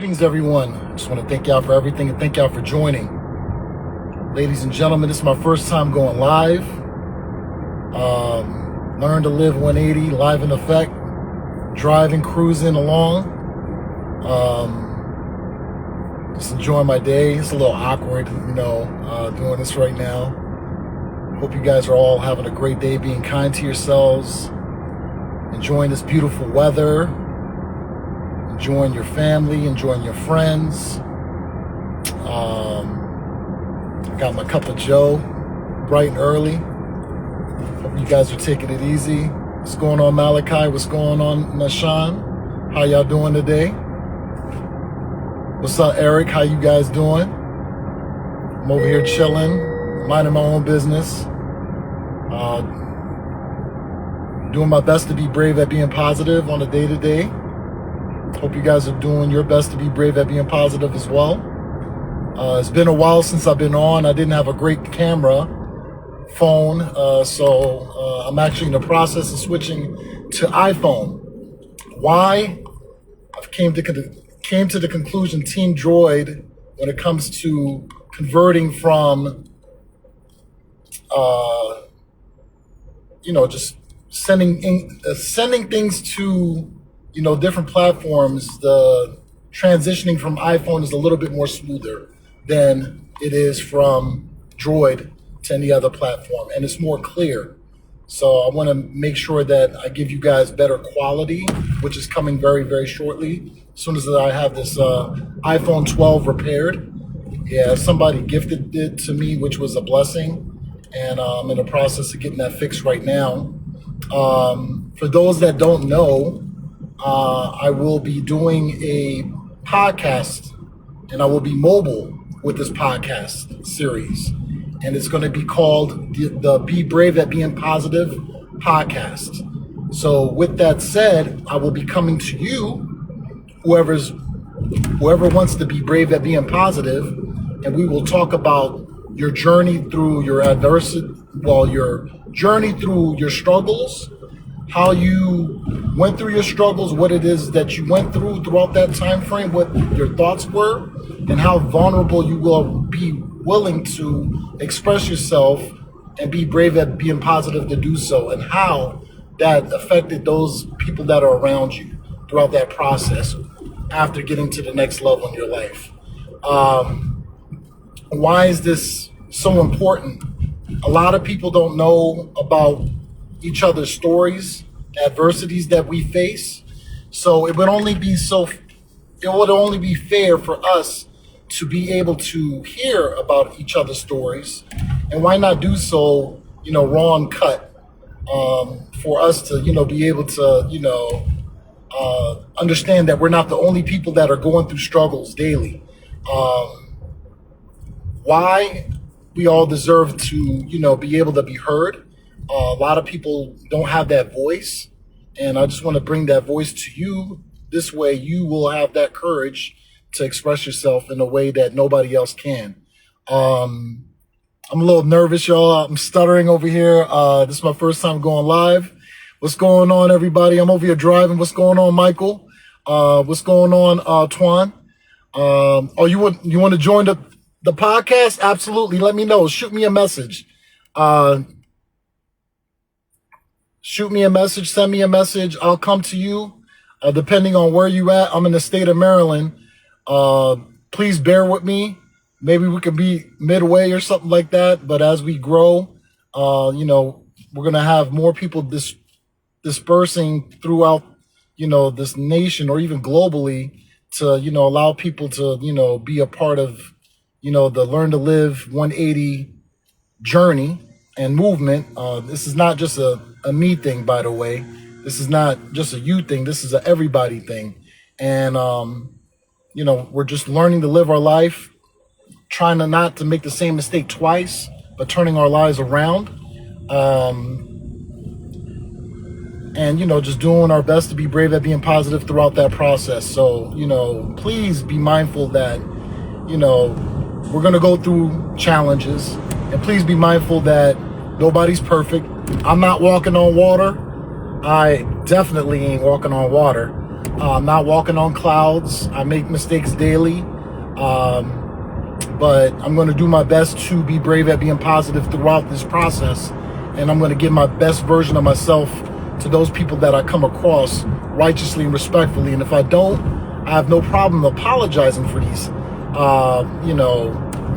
Greetings, everyone. I just want to thank y'all for everything and thank y'all for joining. Ladies and gentlemen, this is my first time going live. Learn to Live 180, live in effect. Driving, cruising along. Just enjoying my day. It's a little awkward, doing this right now. Hope you guys are all having a great day, being kind to yourselves, enjoying this beautiful weather, enjoying your family, enjoying your friends. I got my cup of Joe bright and early. Hope you guys are taking it easy. What's going on, Malachi? What's going on, Nashan? How y'all doing today? What's up, Eric? How you guys doing? I'm over here chilling, minding my own business. Doing my best to be brave at being positive on a day-to-day. Hope you guys are doing your best to be brave at being positive as well. It's been a while since I've been on. I didn't have a great camera phone, so I'm actually in the process of switching to iPhone. Why? I've came to the conclusion, Team Droid, when it comes to converting from, just sending things to, different platforms, the transitioning from iPhone is a little bit more smoother than it is from Droid to any other platform, and it's more clear. So I want to make sure that I give you guys better quality, which is coming very, very shortly. As soon as I have this iPhone 12 repaired. Yeah, somebody gifted it to me, which was a blessing, and I'm in the process of getting that fixed right now. For those that don't know, I will be doing a podcast, and I will be mobile with this podcast series. And it's going to be called the Be Brave at Being Positive podcast. So with that said, I will be coming to you, whoever wants to be brave at being positive, and we will talk about your journey through your adversity, your journey through your struggles, how you went through your struggles, what it is that you went through throughout that time frame, what your thoughts were, and how vulnerable you will be willing to express yourself and be brave at being positive to do so, and how that affected those people that are around you throughout that process after getting to the next level in your life. Why is this so important? A lot of people don't know about each other's stories, adversities that we face. So it would only be fair for us to be able to hear about each other's stories, and why not do so, raw and cut, for us to, be able to, understand that we're not the only people that are going through struggles daily. Why we all deserve to, be able to be heard. A lot of people don't have that voice, and I just want to bring that voice to you. This way you will have that courage to express yourself in a way that nobody else can. I'm a little nervous, y'all. I'm stuttering over here. This is my first time going live. What's going on, everybody? I'm over here driving. What's going on, Michael? What's going on, Twan? You want to join the podcast? Absolutely. Let me know. Shoot me a message. Shoot me a message. Send me a message. I'll come to you, depending on where you at. I'm in the state of Maryland. Please bear with me. Maybe we could be midway or something like that. But as we grow, we're going to have more people dispersing throughout, this nation, or even globally, to, allow people to, be a part of, the Learn to Live 180 journey and movement. This is not just a me thing, by the way. This is not just a you thing. This is a everybody thing. And, we're just learning to live our life, trying not to make the same mistake twice, but turning our lives around. And, just doing our best to be brave at being positive throughout that process. So, please be mindful that, we're going to go through challenges, and please be mindful that nobody's perfect. I'm not walking on water. I definitely ain't walking on water. I'm not walking on clouds. I make mistakes daily. But I'm going to do my best to be brave at being positive throughout this process. And I'm going to give my best version of myself to those people that I come across righteously and respectfully. And if I don't, I have no problem apologizing for these,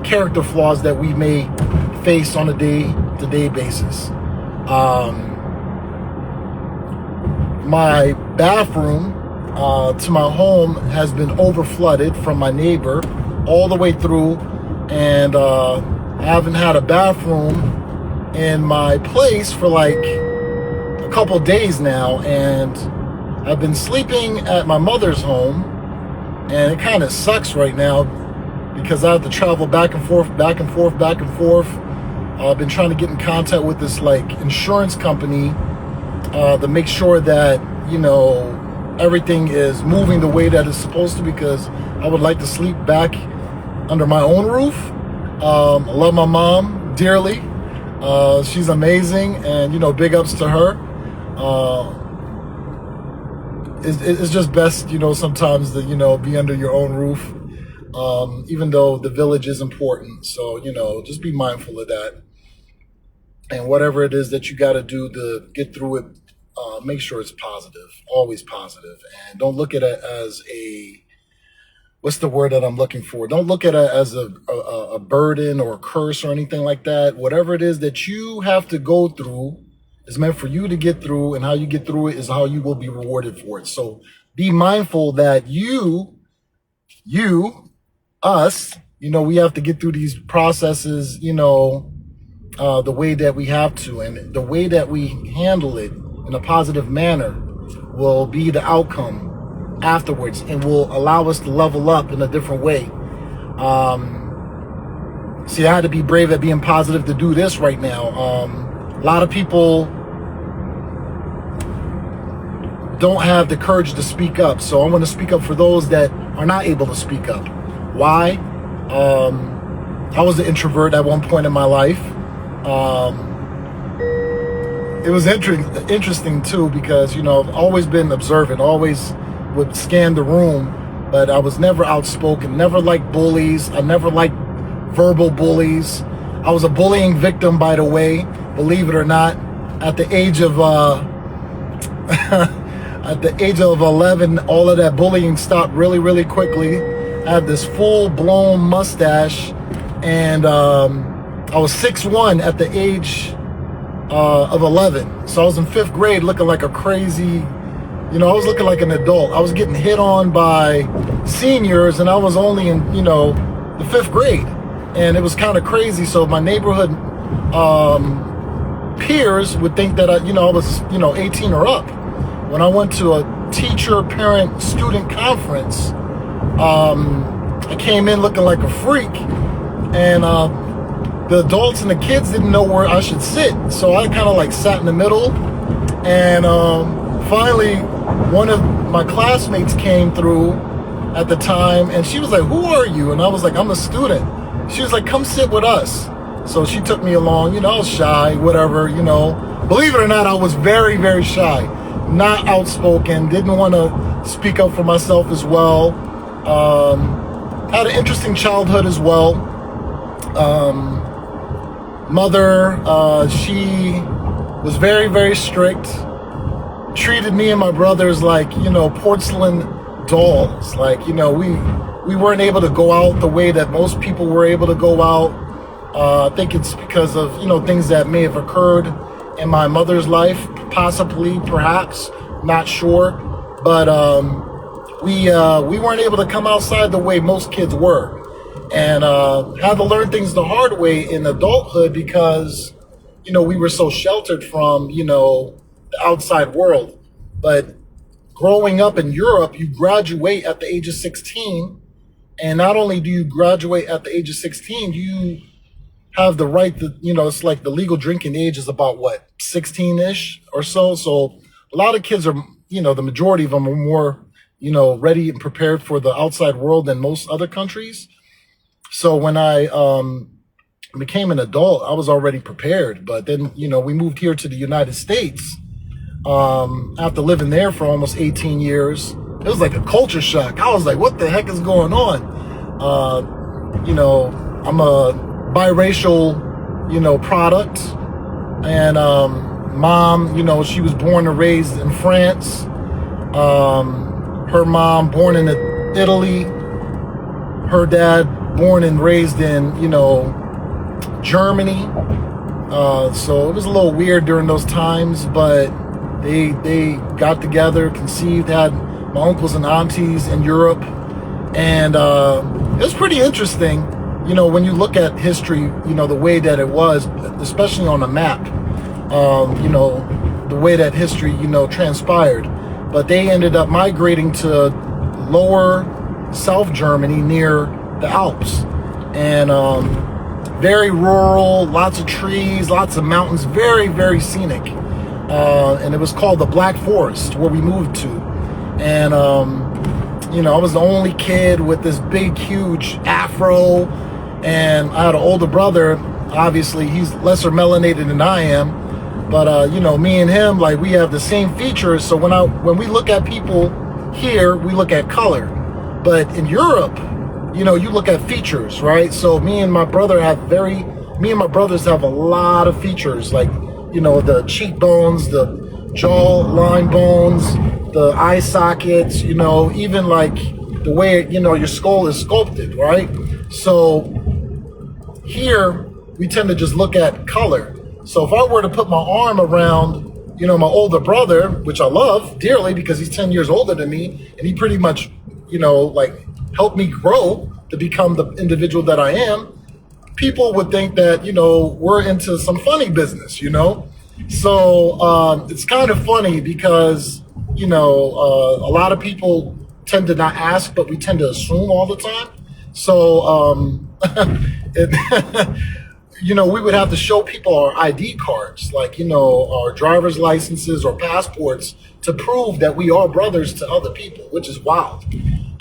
character flaws that we may face on a day-to-day basis. My bathroom to my home has been over flooded from my neighbor all the way through, and I haven't had a bathroom in my place for like a couple days now, and I've been sleeping at my mother's home, and it kind of sucks right now because I have to travel back and forth. I've been trying to get in contact with this like insurance company to make sure that, everything is moving the way that it's supposed to, because I would like to sleep back under my own roof. I love my mom dearly. She's amazing, and, big ups to her. It's just best, sometimes to, be under your own roof, even though the village is important. So, just be mindful of that. And whatever it is that you got to do to get through it, make sure it's positive, always positive. And don't look at it as what's the word that I'm looking for? Don't look at it as a burden or a curse or anything like that. Whatever it is that you have to go through is meant for you to get through, and how you get through it is how you will be rewarded for it. So be mindful that us, we have to get through these processes, the way that we have to, and the way that we handle it in a positive manner will be the outcome afterwards, and will allow us to level up in a different way. See, I had to be brave at being positive to do this right now. A lot of people don't have the courage to speak up, so I want to speak up for those that are not able to speak up. Why? I was an introvert at one point in my life. It was interesting too, because I've always been observant, always would scan the room, but I was never outspoken, never liked bullies. I never liked verbal bullies. I was a bullying victim, by the way, believe it or not. At the age of 11, all of that bullying stopped really, really quickly. I had this full-blown mustache, and I was 6'1" at the age of 11. So I was in 5th grade looking like a crazy, I was looking like an adult. I was getting hit on by seniors, and I was only in, the 5th grade. And it was kind of crazy. So my neighborhood peers would think that I was, 18 or up. When I went to a teacher, parent, student conference, I came in looking like a freak, and the adults and the kids didn't know where I should sit. So I kind of like sat in the middle, and finally one of my classmates came through at the time, and she was like, "Who are you?" And I was like, "I'm a student." She was like, "Come sit with us." So she took me along. I was shy, whatever, Believe it or not, I was very, very shy. Not outspoken, didn't want to speak up for myself as well. Had an interesting childhood as well. Mother, she was very, very strict. Treated me and my brothers like, porcelain dolls. Like, we weren't able to go out the way that most people were able to go out. I think it's because of, things that may have occurred in my mother's life, possibly, perhaps, not sure. But we weren't able to come outside the way most kids were. And had to learn things the hard way in adulthood, because, we were so sheltered from, the outside world. But growing up in Europe, you graduate at the age of 16. And not only do you graduate at the age of 16, you have the right to, it's like the legal drinking age is about 16-ish or so. So a lot of kids are, the majority of them are more, ready and prepared for the outside world than most other countries. So when I became an adult, I was already prepared. But then, we moved here to the United States after living there for almost 18 years. it was like a culture shock. I was like, what the heck is going on? I'm a biracial, product. And mom, she was born and raised in France. Her mom born in Italy. Her dad born and raised in, Germany. So it was a little weird during those times, but they got together, conceived, had my uncles and aunties in Europe. And it was pretty interesting, when you look at history, the way that it was, especially on a map, the way that history, transpired. But they ended up migrating to lower South Germany near the Alps. And very rural, lots of trees, lots of mountains, very, very scenic. And it was called the Black Forest, where we moved to. And, I was the only kid with this big, huge afro. And I had an older brother. Obviously, he's lesser melanated than I am. But, me and him, like, we have the same features. So when we look at people here, we look at color. But in Europe, you look at features, right? So me and my brothers have a lot of features, like, the cheekbones, the jaw line bones, the eye sockets, even like the way, your skull is sculpted, right? So here we tend to just look at color. So if I were to put my arm around, my older brother, which I love dearly because he's 10 years older than me, and he pretty much, helped me grow to become the individual that I am, people would think that, we're into some funny business, So it's kind of funny because, a lot of people tend to not ask, but we tend to assume all the time. So, we would have to show people our ID cards, like, our driver's licenses or passports to prove that we are brothers to other people, which is wild.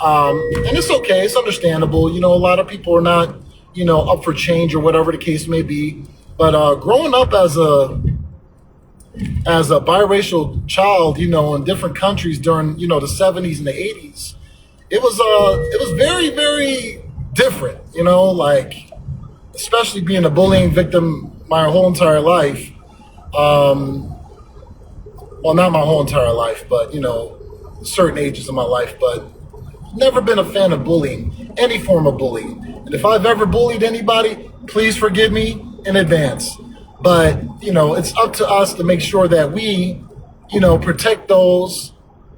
And it's okay. It's understandable. A lot of people are not, up for change or whatever the case may be. But growing up as a biracial child, in different countries during, the 70s and the 80s, it was very, very different, especially being a bullying victim my whole entire life. Well, not my whole entire life, but, certain ages of my life, but never been a fan of bullying, any form of bullying. And if I've ever bullied anybody, please forgive me in advance. But, it's up to us to make sure that we, protect those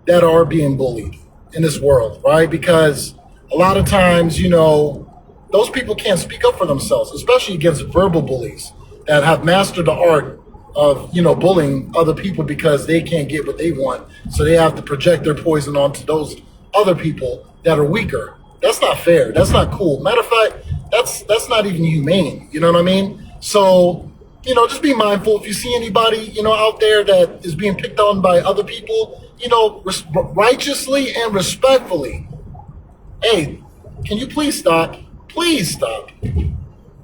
that are being bullied in this world, right? Because a lot of times, those people can't speak up for themselves, especially against verbal bullies that have mastered the art of, bullying other people because they can't get what they want. So they have to project their poison onto those other people that are weaker. That's not fair. That's not cool. Matter of fact, that's not even humane. You know what I mean? So, just be mindful. If you see anybody, out there that is being picked on by other people, righteously and respectfully, hey, can you please stop? Please stop.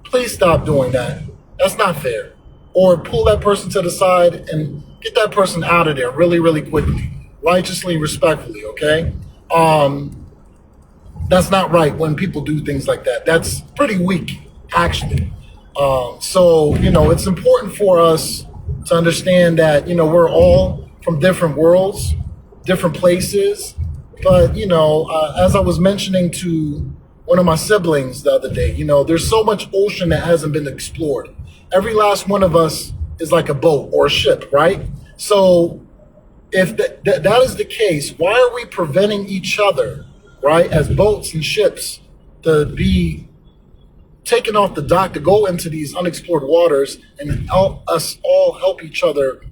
Please stop doing that. That's not fair. Or pull that person to the side and get that person out of there really, really quickly. Righteously, respectfully, okay? That's not right when people do things like that. That's pretty weak, actually. So, it's important for us to understand that, we're all from different worlds, different places. But, as I was mentioning to one of my siblings the other day, there's so much ocean that hasn't been explored. Every last one of us is like a boat or a ship, right? So if that is the case, why are we preventing each other, right, as boats and ships to be taken off the dock to go into these unexplored waters and help each other,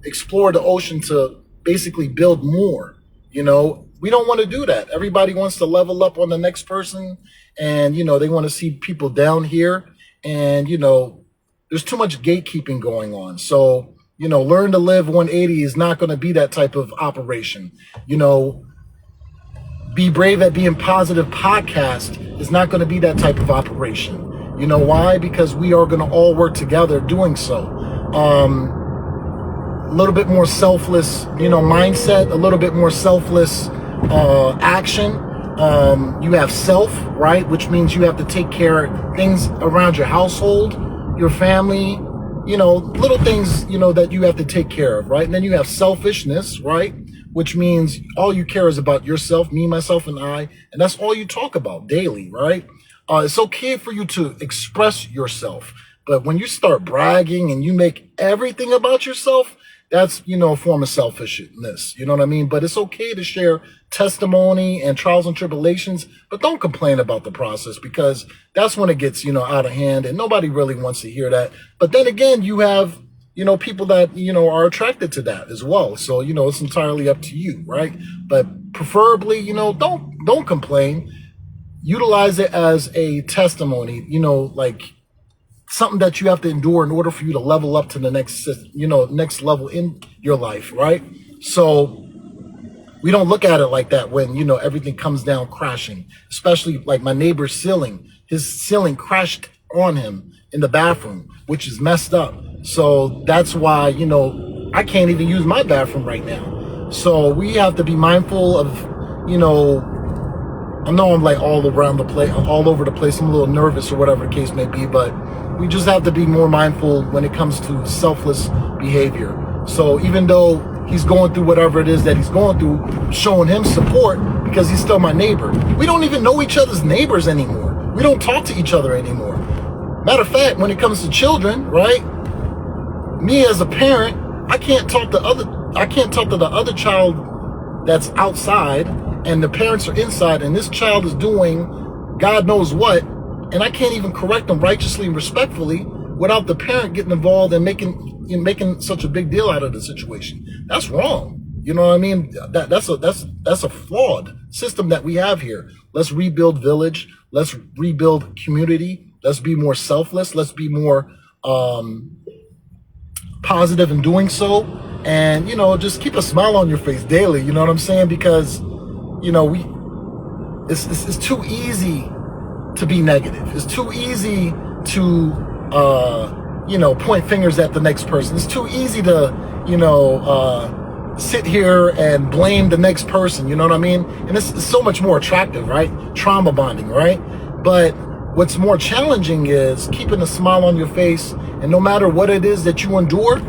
explore the ocean to basically build more, We don't want to do that. Everybody wants to level up on the next person and, they want to see people down here. And, there's too much gatekeeping going on. So, Learn to Live 180 is not going to be that type of operation. Be Brave at Being Positive podcast is not going to be that type of operation. Why? Because we are going to all work together doing so. a little bit more selfless, mindset, a little bit more selfless action. You have self, right? Which means you have to take care of things around your household, your family, little things, that you have to take care of, right? And then you have selfishness, right? Which means all you care is about yourself, me, myself, and I. And that's all you talk about daily, right? It's okay for you to express yourself. But when you start bragging and you make everything about yourself, that's, a form of selfishness. You know what I mean? But it's okay to share testimony and trials and tribulations, but don't complain about the process, because that's when it gets, out of hand, and nobody really wants to hear that. But then again, you have, people that, are attracted to that as well. So, it's entirely up to you, right? But preferably, don't complain. Utilize it as a testimony, like something that you have to endure in order for you to level up to the next level in your life, right? So we don't look at it like that when, everything comes down crashing, especially like my neighbor's ceiling. His ceiling crashed on him in the bathroom, which is messed up. So that's why, I can't even use my bathroom right now. So we have to be mindful of, I know I'm like all over the place. I'm a little nervous or whatever the case may be, but we just have to be more mindful when it comes to selfless behavior. So even though he's going through whatever it is that he's going through, showing him support because he's still my neighbor. We don't even know each other's neighbors anymore. We don't talk to each other anymore. Matter of fact, when it comes to children, right? Me as a parent, I can't talk to the other child that's outside, and the parents are inside, and this child is doing God knows what, and I can't even correct them righteously and respectfully without the parent getting involved and making such a big deal out of the situation. That's wrong. You know what I mean? That's a flawed system that we have here. Let's rebuild village. Let's rebuild community. Let's be more selfless. Let's be more positive in doing so, and just keep a smile on your face daily. You know what I'm saying? Because it's too easy to be negative. It's too easy to point fingers at the next person. It's too easy to sit here and blame the next person. You know what I mean? And it's so much more attractive, right? Trauma bonding, right? But what's more challenging is keeping a smile on your face, and no matter what it is that you endure,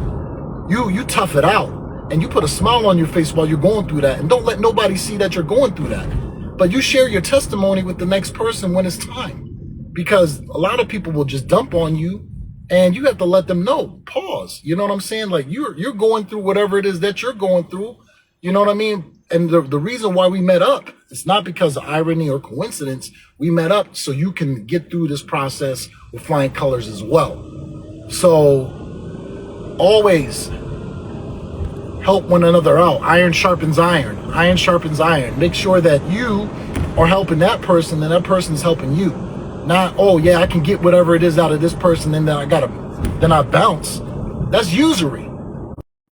you tough it out, and you put a smile on your face while you're going through that, and don't let nobody see that you're going through that. But you share your testimony with the next person when it's time, because a lot of people will just dump on you, and you have to let them know, pause. You know what I'm saying? Like you're going through whatever it is that you're going through. You know what I mean? And the reason why we met up, it's not because of irony or coincidence. We met up so you can get through this process with flying colors as well. So always help one another out. Iron sharpens iron. Iron sharpens iron. Make sure that you are helping that person and that person's helping you. Not, oh yeah, I can get whatever it is out of this person and then I bounce. That's usury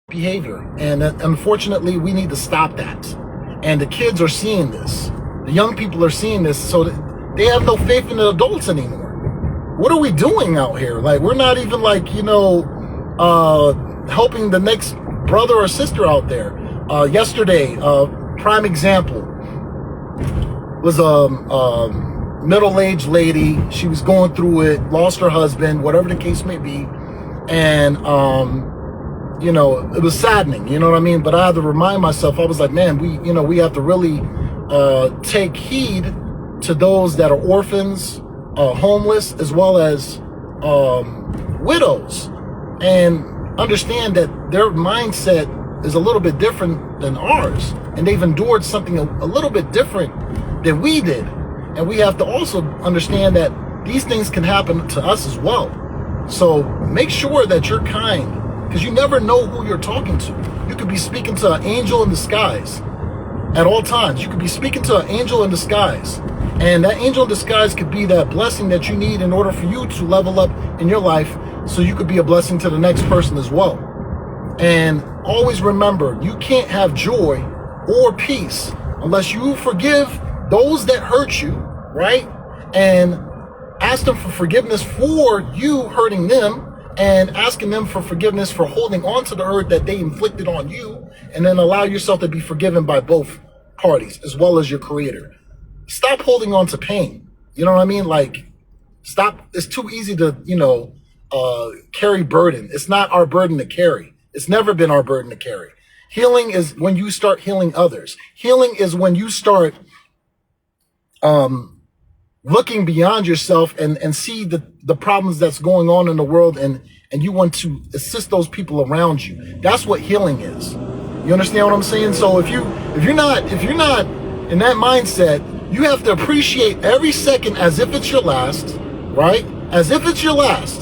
behavior. And unfortunately, we need to stop that. And the kids are seeing this. The young people are seeing this, so that they have no faith in the adults anymore. What are we doing out here? Like, we're not even like, helping the next brother or sister out there. Yesterday, prime example was a middle-aged lady. She was going through it, lost her husband, whatever the case may be. And, it was saddening, you know what I mean? But I had to remind myself, I was like, man, we have to really take heed to those that are orphans, homeless, as well as widows, and understand that their mindset is a little bit different than ours, and they've endured something a little bit different than we did. And we have to also understand that these things can happen to us as well. So make sure that you're kind, because you never know who you're talking to. You could be speaking to an angel in disguise at all times. You could be speaking to an angel in disguise, and that angel in disguise could be that blessing that you need in order for you to level up in your life, so you could be a blessing to the next person as well. And always remember, you can't have joy or peace unless you forgive those that hurt you, right? And ask them for forgiveness for you hurting them, and asking them for forgiveness for holding on to the hurt that they inflicted on you, and then allow yourself to be forgiven by both parties as well as your creator. Stop holding on to pain. You know what I mean? Like, stop. It's too easy to, carry burden. It's not our burden to carry. It's never been our burden to carry. Healing is when you start healing others. Healing is when you start looking beyond yourself and see the problems that's going on in the world, and you want to assist those people around you. That's what healing is. You understand what I'm saying? So if you're not in that mindset, you have to appreciate every second as if it's your last, right? As if it's your last.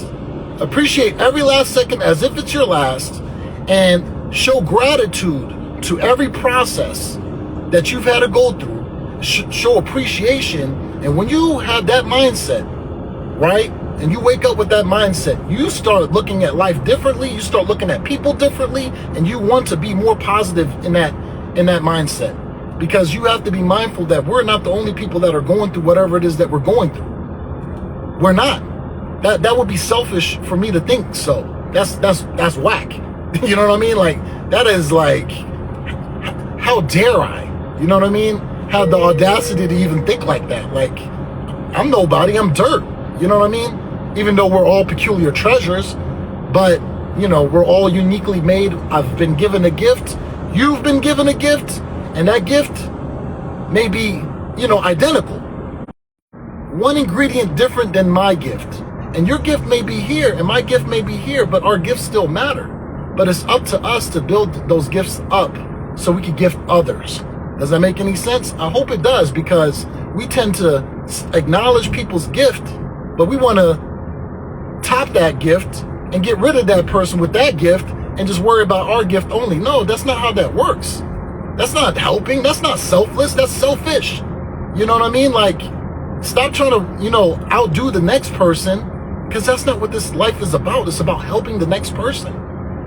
Appreciate every last second as if it's your last, and show gratitude to every process that you've had to go through. Show appreciation. And when you have that mindset, right, and you wake up with that mindset, you start looking at life differently, you start looking at people differently, and you want to be more positive in that mindset. Because you have to be mindful that we're not the only people that are going through whatever it is that we're going through. We're not. That would be selfish for me to think so. That's whack. You know what I mean? Like, that is like, how dare I? You know what I mean? Have the audacity to even think like that. Like, I'm nobody, I'm dirt. You know what I mean? Even though we're all peculiar treasures, but, we're all uniquely made. I've been given a gift. You've been given a gift. And that gift may be, identical. One ingredient different than my gift. And your gift may be here, and my gift may be here, but our gifts still matter. But it's up to us to build those gifts up so we can gift others. Does that make any sense? I hope it does, because we tend to acknowledge people's gift, but we want to top that gift and get rid of that person with that gift and just worry about our gift only. No, that's not how that works. That's not helping. That's not selfless. That's selfish. You know what I mean? Like, stop trying to, outdo the next person, because that's not what this life is about. It's about helping the next person.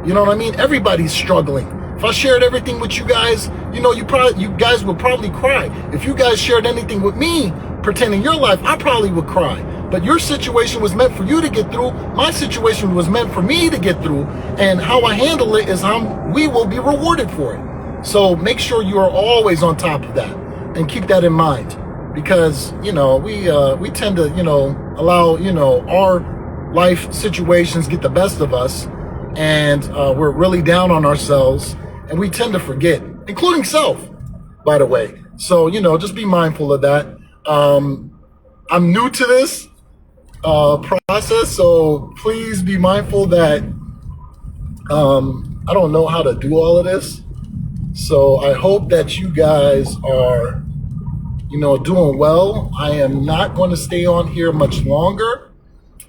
You know what I mean? Everybody's struggling. If I shared everything with you guys, you guys would probably cry. If you guys shared anything with me pertaining your life, I probably would cry. But your situation was meant for you to get through. My situation was meant for me to get through. And how I handle it is how we will be rewarded for it. So make sure you are always on top of that, and keep that in mind. Because, we tend to, allow, our life situations get the best of us, and we're really down on ourselves, and we tend to forget, including self, by the way. So, just be mindful of that. I'm new to this process, so please be mindful that I don't know how to do all of this. So I hope that you guys are, doing well. I am not going to stay on here much longer,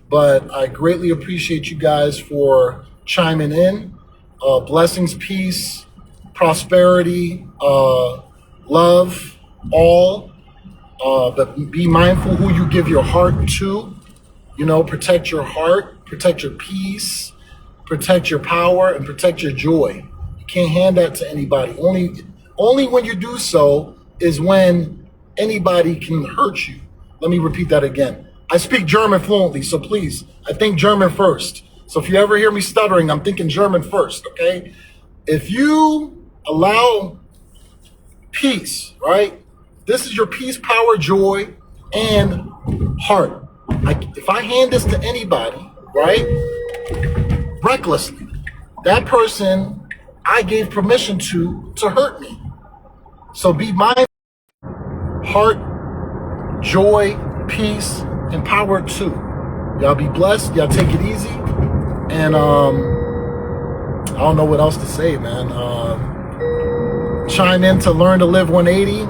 but I greatly appreciate you guys for chiming in. Blessings, peace, prosperity, love, all. But be mindful who you give your heart to. Protect your heart, protect your peace, protect your power, and protect your joy. You can't hand that to anybody. Only when you do so is when anybody can hurt you. Let me repeat that again. I speak German fluently, so please, I think German first. So if you ever hear me stuttering, I'm thinking German first, okay? If you allow peace, right? This is your peace, power, joy, and heart. If I hand this to anybody, right, recklessly, that person I gave permission to hurt me. So be mindful. Heart, joy, peace, and power too. Y'all be blessed. Y'all take it easy. And I don't know what else to say, man. Chime in to Learn to Live 180.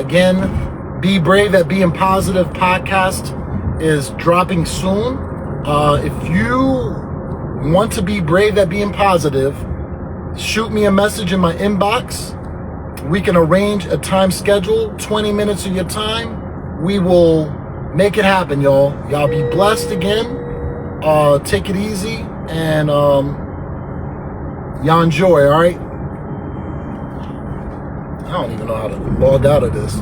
Again, Be Brave at Being Positive podcast is dropping soon. If you want to be brave at being positive, shoot me a message in my inbox. We can arrange a time schedule, 20 minutes of your time. We will make it happen, y'all. Y'all be blessed again. Take it easy, and y'all enjoy, all right? I don't even know how to log out of this.